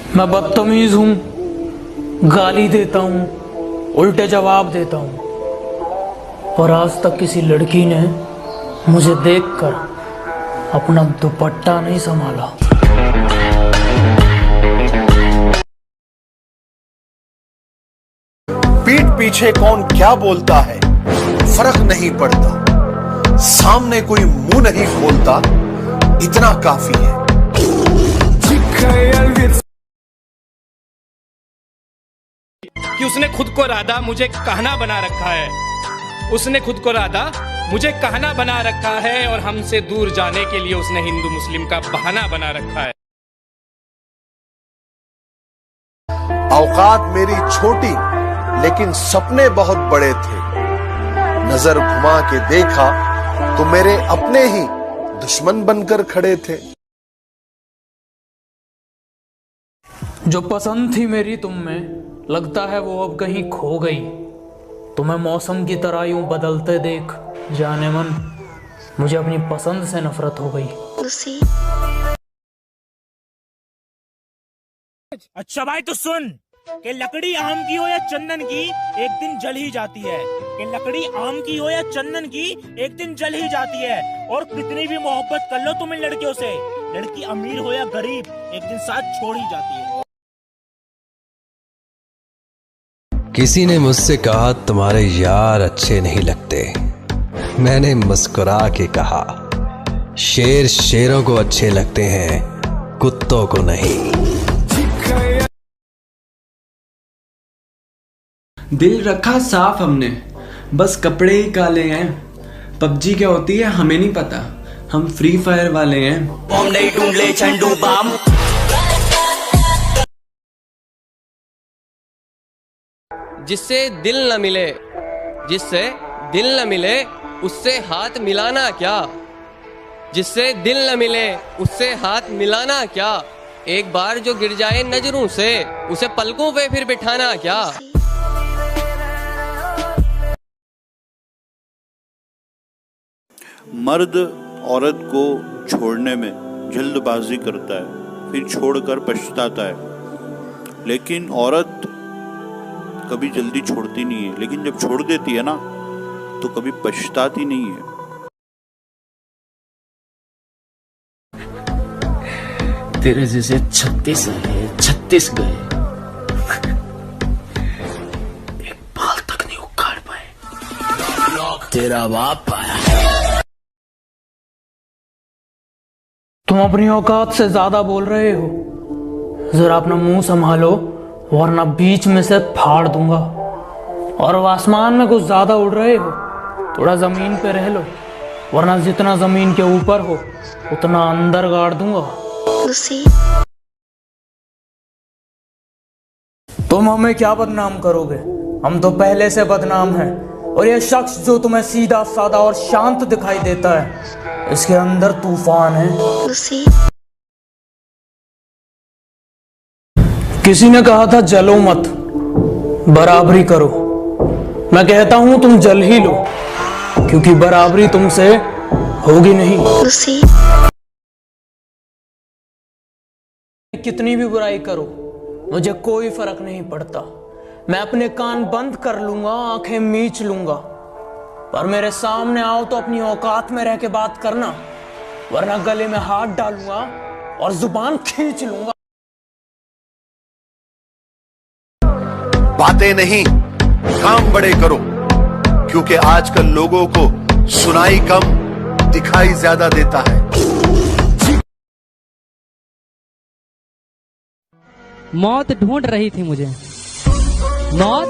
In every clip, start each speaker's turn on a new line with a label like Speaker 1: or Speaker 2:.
Speaker 1: मैं बदतमीज हूँ, गाली देता हूँ, उल्टे जवाब देता हूँ, और आज तक किसी लड़की ने मुझे देखकर अपना दुपट्टा नहीं संभाला।
Speaker 2: पीठ पीछे कौन क्या बोलता है फर्क नहीं पड़ता, सामने कोई मुंह नहीं खोलता, इतना काफी है।
Speaker 3: कि उसने खुद को राधा मुझे कहना बना रखा है, उसने खुद को राधा मुझे कहना बना रखा है, और हमसे दूर जाने के लिए उसने हिंदू मुस्लिम का बहाना बना रखा है।
Speaker 2: औकात मेरी छोटी लेकिन सपने बहुत बड़े थे, नजर घुमा के देखा तो मेरे अपने ही दुश्मन बनकर खड़े थे।
Speaker 1: जो पसंद थी मेरी तुम में, लगता है वो अब कहीं खो गई। तुम्हें मौसम की तरह यूं बदलते देख जाने मन, मुझे अपनी पसंद से नफरत हो गई।
Speaker 4: अच्छा भाई तो सुन कि लकड़ी आम की हो या चंदन की एक दिन जल ही जाती है, कि लकड़ी आम की हो या चंदन की एक दिन जल ही जाती है। और कितनी भी मोहब्बत कर लो तुम इन लड़कियों से, लड़की अमीर हो या गरीब एक दिन साथ छोड़ ही जाती है।
Speaker 5: किसी ने मुझसे कहा तुम्हारे यार अच्छे नहीं लगते, मैंने मुस्कुरा के कहा शेर शेरों को अच्छे लगते हैं, कुत्तों को नहीं।
Speaker 6: दिल रखा साफ हमने, बस कपड़े ही काले हैं। पबजी क्या होती है हमें नहीं पता, हम फ्री फायर वाले हैं।
Speaker 4: ढूंढ ले चंडू बाम।
Speaker 7: जिससे दिल न मिले, जिससे दिल न मिले उससे हाथ मिलाना क्या, जिससे दिल न मिले उससे हाथ मिलाना क्या। एक बार जो गिर जाए नजरों से उसे पलकों पे फिर बिठाना क्या।
Speaker 8: मर्द औरत को छोड़ने में जल्दबाजी करता है, फिर छोड़कर पछताता है, लेकिन औरत कभी जल्दी छोड़ती नहीं है, लेकिन जब छोड़ देती है ना तो कभी पछताती नहीं है।
Speaker 9: तेरे जैसे 36 आए 36 गए, एक बाल तक नहीं उखाड़ पाए। तेरा बाप आया।
Speaker 1: तुम अपनी औकात से ज्यादा बोल रहे हो, जरा अपना मुंह संभालो वरना बीच में से फाड़ दूंगा। और आसमान में कुछ ज्यादा उड़ रहे हो, थोड़ा जमीन पे रह लो, वरना जितना जमीन के ऊपर हो उतना अंदर गाड़ दूंगा। तुम हमें क्या बदनाम करोगे, हम तो पहले से बदनाम हैं। और यह शख्स जो तुम्हें सीधा साधा और शांत दिखाई देता है, इसके अंदर तूफान है। किसी ने कहा था जलो मत, बराबरी करो। मैं कहता हूं तुम जल ही लो, क्योंकि बराबरी तुमसे होगी नहीं। कितनी भी बुराई करो मुझे कोई फर्क नहीं पड़ता, मैं अपने कान बंद कर लूंगा, आंखें मीच लूंगा, पर मेरे सामने आओ तो अपनी औकात में रह के बात करना, वरना गले में हाथ डालूंगा और जुबान खींच लूंगा।
Speaker 2: बातें नहीं काम बड़े करो, क्योंकि आजकल लोगों को सुनाई कम दिखाई ज्यादा देता है।
Speaker 10: मौत ढूंढ रही थी मुझे, मौत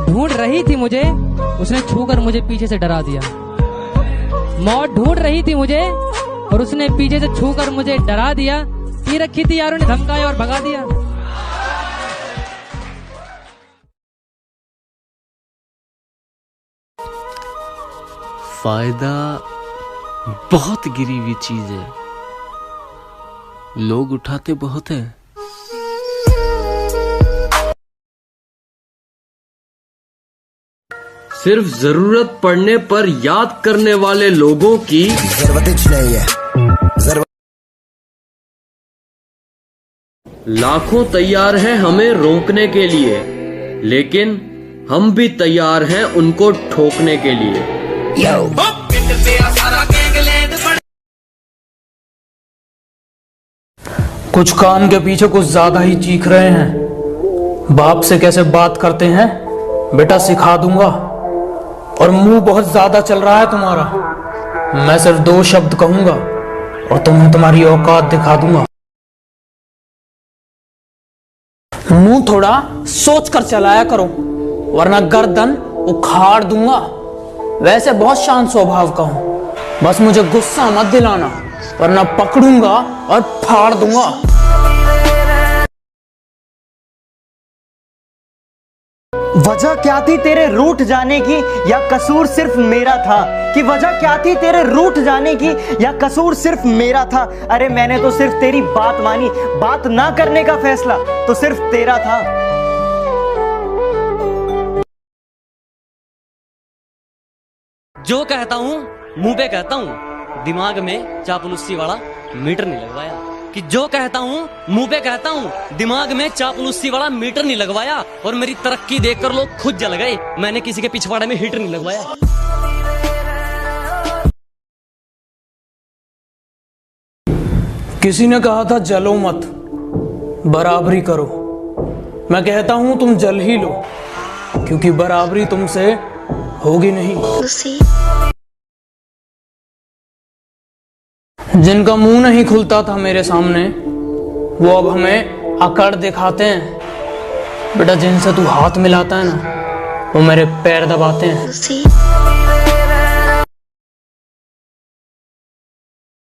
Speaker 10: ढूंढ रही थी मुझे, उसने छूकर मुझे पीछे से डरा दिया। मौत ढूंढ रही थी मुझे और उसने पीछे से छूकर मुझे डरा दिया। पी रखी थी यारों ने, धमकाया और भगा दिया।
Speaker 9: फायदा बहुत गिरी हुई चीज है, लोग उठाते बहुत है। सिर्फ जरूरत पड़ने पर याद करने वाले लोगों की जरूरत नहीं है।
Speaker 11: लाखों तैयार हैं हमें रोकने के लिए, लेकिन हम भी तैयार हैं उनको ठोकने के लिए।
Speaker 1: कुछ कान के पीछे कुछ ज्यादा ही चीख रहे हैं। बाप से कैसे बात करते हैं बेटा सिखा दूंगा। और मुंह बहुत ज्यादा चल रहा है तुम्हारा। मैं सिर्फ 2 शब्द कहूंगा और तुम्हें तुम्हारी औकात दिखा दूंगा। मुंह थोड़ा सोच कर चलाया करो, वरना गर्दन उखाड़ दूंगा। वैसे बहुत शांत स्वभाव का हूं, बस मुझे गुस्सा मत दिलाना, वरना पकड़ूंगा और फाड़ दूंगा।
Speaker 12: वजह क्या थी तेरे रूठ जाने की, या कसूर सिर्फ मेरा था? कि वजह क्या थी तेरे रूठ जाने की, या कसूर सिर्फ मेरा था? अरे मैंने तो सिर्फ तेरी बात मानी, बात ना करने का फैसला तो सिर्फ तेरा था।
Speaker 10: जो कहता हूँ मुंह पे कहता हूँ, दिमाग में चापलूसी वाला मीटर नहीं लगवाया। कि जो कहता हूँ मुंह पे कहता हूँ, दिमाग में चापलूसी वाला मीटर नहीं लगवाया। और मेरी तरक्की देखकर लोग खुद जल गए, मैंने किसी के पिछवाड़े में हीटर नहीं लगवाया।
Speaker 1: किसी ने कहा था जलो मत, बराबरी करो। मैं कहता हूं तुम जल ही लो, क्योंकि बराबरी तुमसे होगी नहीं। जिनका मुंह नहीं खुलता था मेरे सामने, वो अब हमें अकड़ दिखाते हैं। बेटा जिनसे तू हाथ मिलाता है ना, वो मेरे पैर दबाते हैं।